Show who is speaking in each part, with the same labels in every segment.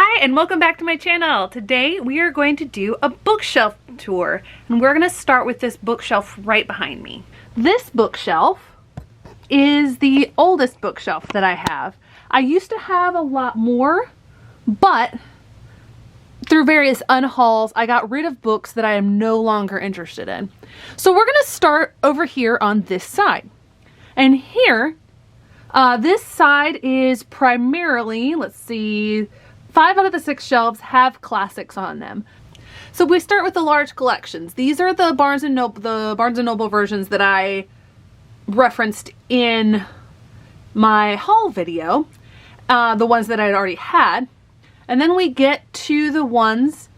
Speaker 1: Hi and welcome back to my channel. Today we are going to do a bookshelf tour and we're going to start with this bookshelf right behind me. This bookshelf is the oldest bookshelf that I have. I used to have a lot more, but through various unhauls I got rid of books that I am no longer interested in. So we're going to start over here on this side. And here, this side is primarily, let's see, 5 out of the 6 shelves have classics on them. So we start with the large collections. These are the Barnes & Noble versions that I referenced in my haul video, the ones that I'd already had. And then we get to the ones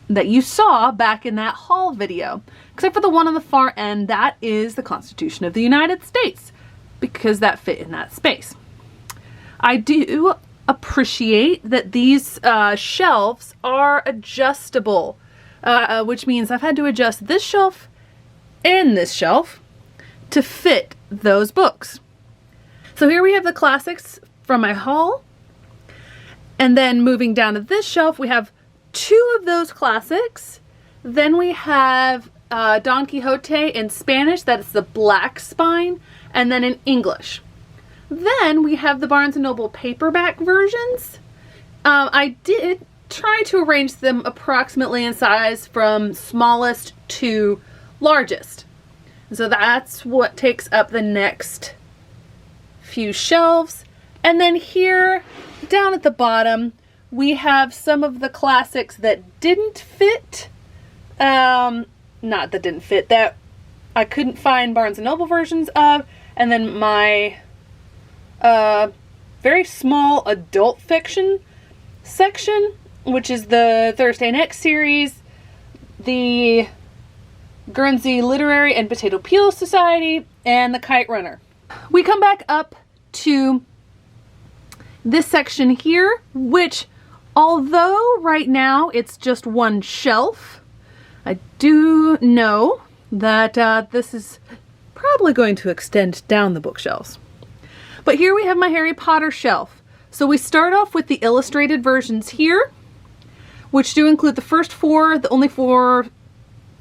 Speaker 1: that you saw back in that haul video, except for the one on the far end. That is the Constitution of the United States, because that fit in that space. I do appreciate that these shelves are adjustable, which means I've had to adjust this shelf and this shelf to fit those books. So here we have the classics from my haul, and then moving down to this shelf we have 2 of those classics. Then we have Don Quixote in Spanish, that's the black spine, and then in English. Then we have the Barnes & Noble paperback versions. I did try to arrange them approximately in size from smallest to largest. So that's what takes up the next few shelves. And then here, down at the bottom, we have some of the classics that didn't fit. Not that didn't fit, that I couldn't find Barnes & Noble versions of. And then my very small adult fiction section, which is the Thursday Next series, the Guernsey Literary and Potato Peel Society, and the Kite Runner. We come back up to this section here, which, although right now it's just one shelf, I do know that this is probably going to extend down the bookshelves. But here we have my Harry Potter shelf. So we start off with the illustrated versions here, which do include the first 4, the only 4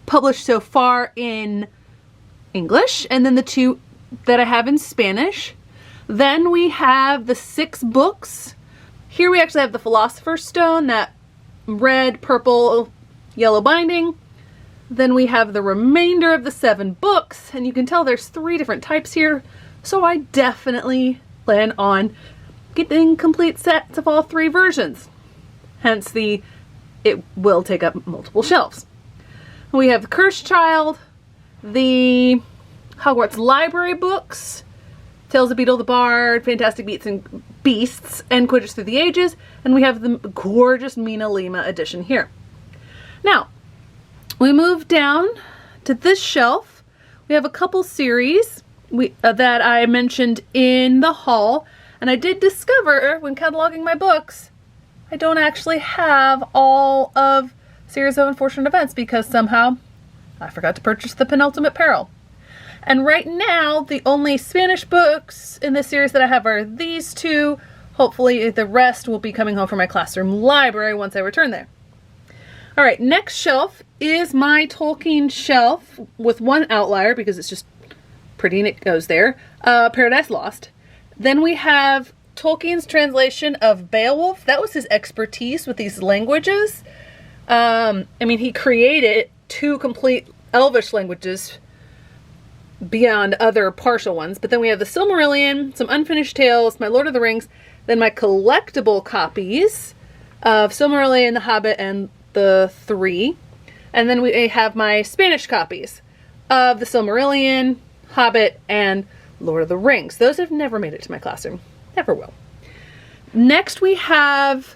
Speaker 1: published so far in English, and then the 2 that I have in Spanish. Then we have the 6 books. Here we actually have the Philosopher's Stone, that red, purple, yellow binding. Then we have the remainder of the 7 books, and you can tell there's 3 different types here. So I definitely plan on getting complete sets of all 3 versions. Hence it will take up multiple shelves. We have the Cursed Child, the Hogwarts Library books, Tales of Beedle the Bard, Fantastic Beasts, and Quidditch Through the Ages, and we have the gorgeous Mina Lima edition here. Now, we move down to this shelf. We have a couple series that I mentioned in the haul, and I did discover when cataloging my books, I don't actually have all of Series of Unfortunate Events because somehow I forgot to purchase the Penultimate Peril. And right now, the only Spanish books in this series that I have are these 2. Hopefully the rest will be coming home from my classroom library once I return there. Alright, next shelf is my Tolkien shelf with one outlier because it's just pretty and it goes there. Paradise Lost. Then we have Tolkien's translation of Beowulf. That was his expertise with these languages. I mean, he created 2 complete Elvish languages beyond other partial ones. But then we have the Silmarillion, some unfinished tales, my Lord of the Rings, then my collectible copies of Silmarillion, The Hobbit, and the 3. And then we have my Spanish copies of the Silmarillion, Hobbit, and Lord of the Rings. Those have never made it to my classroom. Never will. Next we have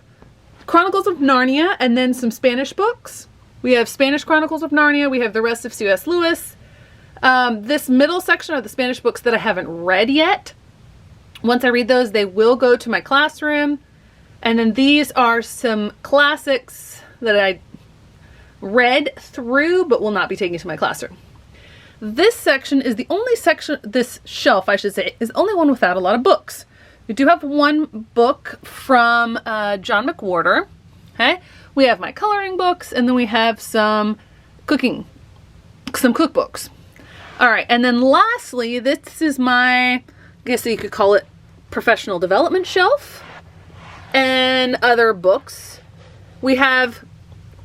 Speaker 1: Chronicles of Narnia and then some Spanish books. We have Spanish Chronicles of Narnia. We have the rest of C.S. Lewis. This middle section are the Spanish books that I haven't read yet. Once I read those, they will go to my classroom. And then these are some classics that I read through but will not be taking to my classroom. This section is the only section, this shelf I should say, is the only one without a lot of books. We do have one book from John McWhorter. Okay, we have my coloring books, and then we have some cookbooks. All right, and then lastly, this is my, I guess you could call it professional development shelf and other books. We have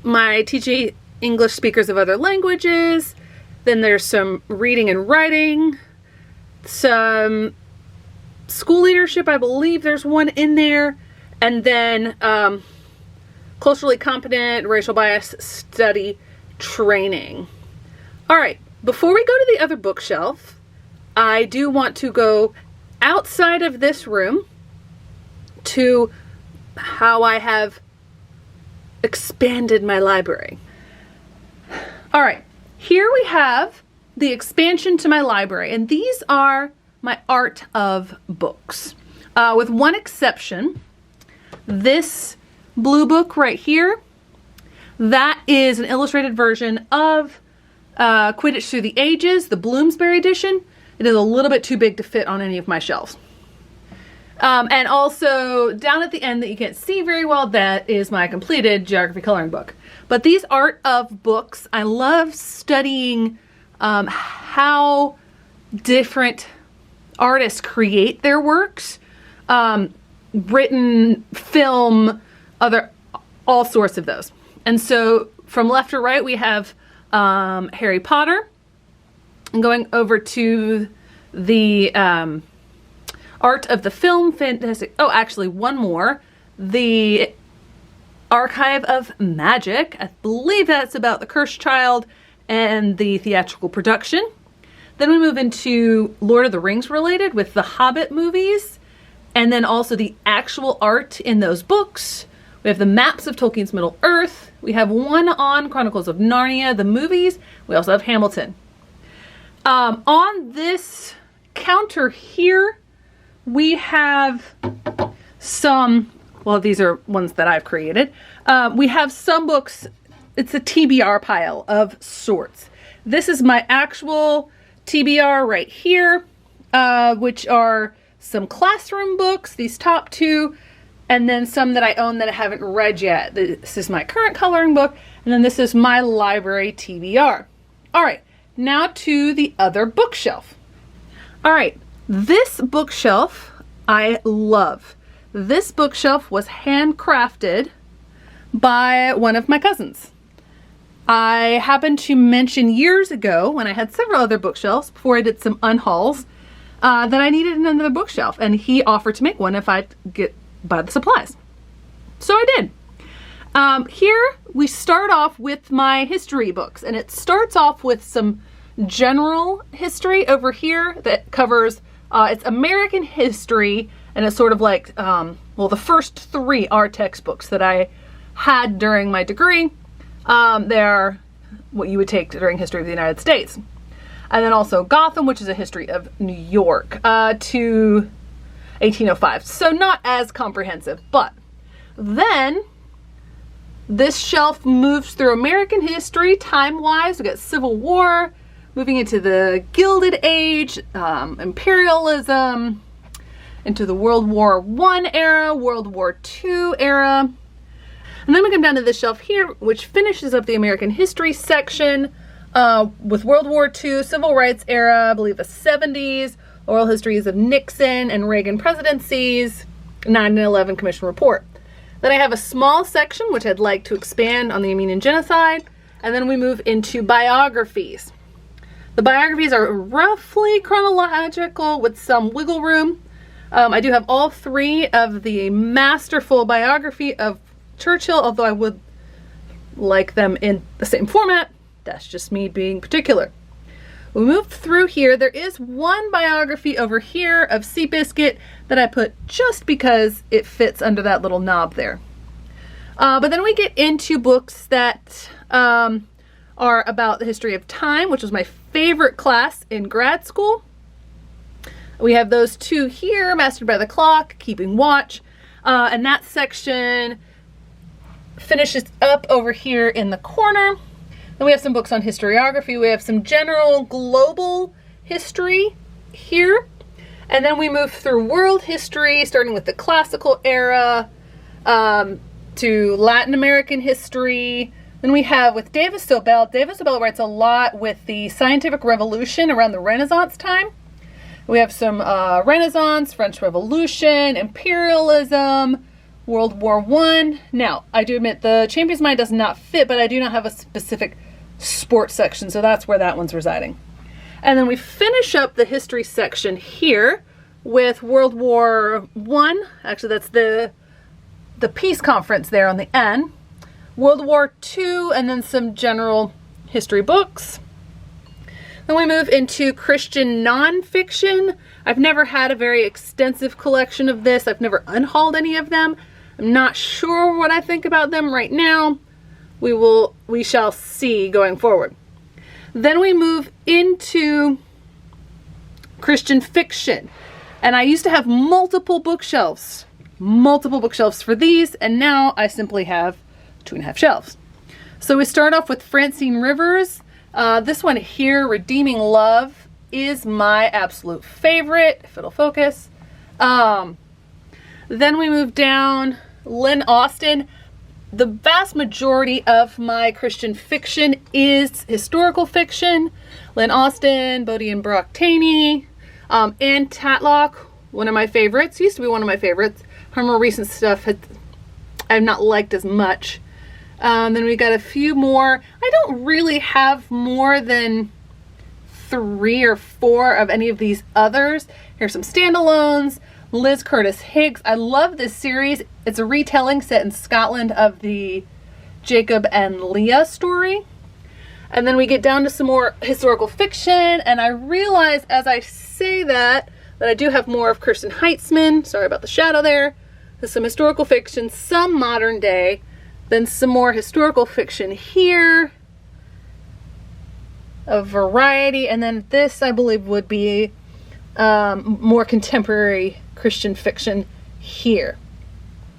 Speaker 1: my teaching English speakers of other languages. Then there's some reading and writing, some school leadership, I believe there's one in there, and then culturally competent racial bias study training. All right, before we go to the other bookshelf, I do want to go outside of this room to how I have expanded my library. All right, here we have the expansion to my library, and these are my art of books. With one exception, this blue book right here, that is an illustrated version of Quidditch Through the Ages, the Bloomsbury edition. It is a little bit too big to fit on any of my shelves. And also down at the end that you can't see very well, that is my completed geography coloring book. But these art of books, I love studying how different artists create their works, written, film, all sorts of those. And so from left to right, we have Harry Potter, and going over to the art of the film, fantastic. Oh, actually one more, the Archive of Magic. I believe that's about the Cursed Child and the theatrical production. Then we move into Lord of the Rings related with the Hobbit movies, and then also the actual art in those books. We have the maps of Tolkien's Middle Earth. We have one on Chronicles of Narnia, the movies. We also have Hamilton. On this counter here, we have some, well, these are ones that I've created. We have some books. It's a TBR pile of sorts. This is my actual TBR right here, which are some classroom books, these top two, and then some that I own that I haven't read yet. This is my current coloring book, and then this is my library TBR. All right, now to the other bookshelf. All right, this bookshelf I love. This bookshelf was handcrafted by one of my cousins. I happened to mention years ago when I had several other bookshelves before I did some unhauls that I needed another bookshelf, and he offered to make one if I'd buy the supplies. So I did. Here we start off with my history books, and it starts off with some general history over here that covers it's American history, and it's sort of like well, the first three are textbooks that I had during my degree. They're what you would take during history of the United States. And then also Gotham, which is a history of New York to 1805. So not as comprehensive, but then this shelf moves through American history time-wise. We got Civil War, moving into the Gilded Age, imperialism, into the World War I era, World War II era. And then we come down to this shelf here, which finishes up the American history section with World War II, Civil Rights era, I believe the 70s, oral histories of Nixon and Reagan presidencies, 9/11 Commission report. Then I have a small section, which I'd like to expand on the Armenian genocide. And then we move into biographies. The biographies are roughly chronological with some wiggle room. I do have all three of the masterful biography of Churchill, although I would like them in the same format. That's just me being particular. We moved through here. There is one biography over here of Seabiscuit that I put just because it fits under that little knob there. But then we get into books that are about the history of time, which was my favorite class in grad school. We have those two here, Mastered by the Clock, Keeping Watch, and that section finishes up over here in the corner. Then we have some books on historiography. We have some general global history here. And then we move through world history, starting with the classical era, to Latin American history. Then we have with Davis Sobel. Davis Sobel writes a lot with the scientific revolution around the Renaissance time. We have some Renaissance, French Revolution, imperialism, World War I. Now, I do admit the Champion's Mind does not fit, but I do not have a specific sports section, so that's where that one's residing. And then we finish up the history section here with World War I. Actually, that's the peace conference there on the end. World War II, and then some general history books. Then we move into Christian nonfiction. I've never had a very extensive collection of this. I've never unhauled any of them. I'm not sure what I think about them right now. We shall see going forward. Then we move into Christian fiction. And I used to have multiple bookshelves for these, and now I simply have 2.5 shelves. So we start off with Francine Rivers. This one here, Redeeming Love, is my absolute favorite, if it'll focus. Then we move down, Lynn Austen. The vast majority of my Christian fiction is historical fiction. Lynn Austen, Bodie and Brock Taney, Anne Tatlock, one of my favorites. Used to be one of my favorites. Her more recent stuff I've not liked as much. Then we got a few more. I don't really have more than 3 or 4 of any of these others. Here's some standalones. Liz Curtis Higgs. I love this series. It's a retelling set in Scotland of the Jacob and Leah story. And then we get down to some more historical fiction, and I realize as I say that I do have more of Kirsten Heitzman. Sorry about the shadow there. There's some historical fiction, some modern day, then some more historical fiction here. A variety, and then this I believe would be more contemporary Christian fiction here.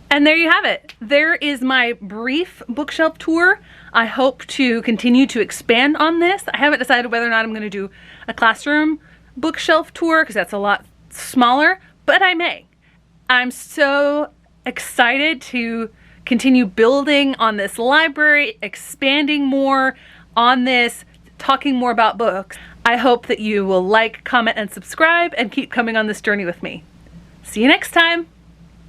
Speaker 1: And there you have it. There is my brief bookshelf tour. I hope to continue to expand on this. I haven't decided whether or not I'm going to do a classroom bookshelf tour because that's a lot smaller, but I may. I'm so excited to continue building on this library, expanding more on this, talking more about books. I hope that you will like, comment, and subscribe and keep coming on this journey with me. See you next time.